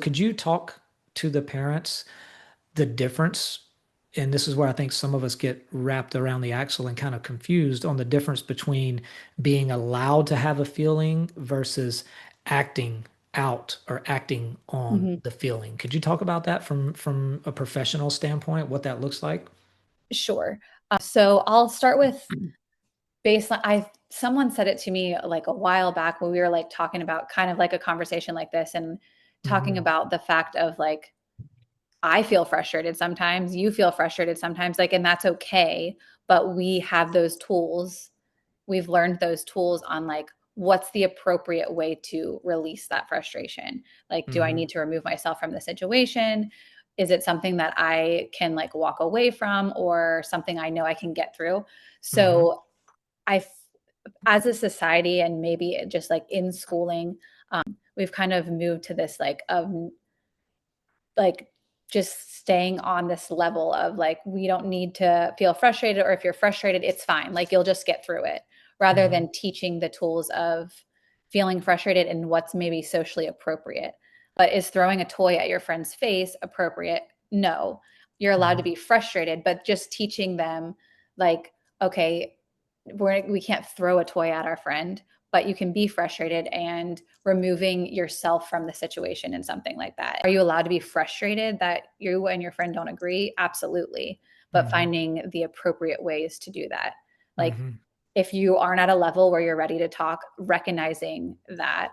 could you talk to the parents the difference? And this is where I think some of us get wrapped around the axle and kind of confused on the difference between being allowed to have a feeling versus acting out or acting on Mhm. the feeling. Could you talk about that from a professional standpoint, what that looks like? Sure. So I'll start with baseline. I Someone said it to me like a while back when we were like talking about kind of like a conversation like this and talking Mhm. about the fact of like I feel frustrated sometimes, you feel frustrated sometimes, like, and that's okay. But we have those tools. We've learned those tools on like what's the appropriate way to release that frustration. Like, do I Mhm. need to remove myself from the situation? Is it something that I can like walk away from or something I know I can get through? Mhm. So I, as a society and maybe just like in schooling, we've kind of moved to this like of like just staying on this level of like we don't need to feel frustrated, or if you're frustrated it's fine, like you'll just get through it, rather Mhm. than teaching the tools of feeling frustrated and what's maybe socially appropriate. But is throwing a toy at your friend's face appropriate? No. You're allowed to Mhm. be frustrated, but just teaching them like, okay, we can't throw a toy at our friend, but you can be frustrated, and removing yourself from the situation and something like that. Are you allowed to be frustrated that you and your friend don't agree? Absolutely. But Mhm. finding the appropriate ways to do that. Like Mhm. if you aren't at a level where you're ready to talk, recognizing that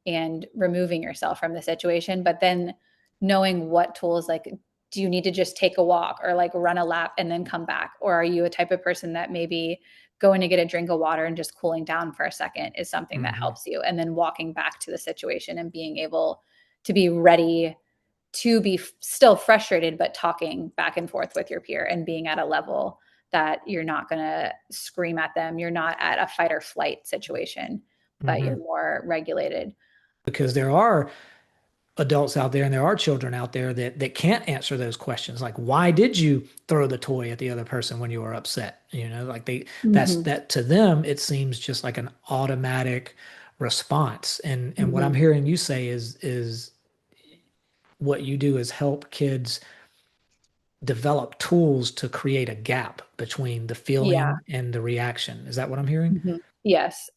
and removing yourself from the situation, but then knowing what tools, like, do you need to just take a walk or like run a lap and then come back? Or are you a type of person that maybe going to get a drink of water and just cooling down for a second is something that Mhm. helps you? And then walking back to the situation and being able to be ready to be still frustrated, but talking back and forth with your peer and being at a level that you're not going to scream at them. You're not at a fight or flight situation, but you're Mhm. more regulated. Because there are adults out there and there are children out there that can't answer those questions, like why did you throw the toy at the other person when you were upset, like Mm-hmm. that to them it seems just like an automatic response. And what I'm Mm-hmm. hearing you say is what you do is help kids develop tools to create a gap between the Yeah. feeling and the reaction. Is that what I'm hearing? Mm-hmm. Yes.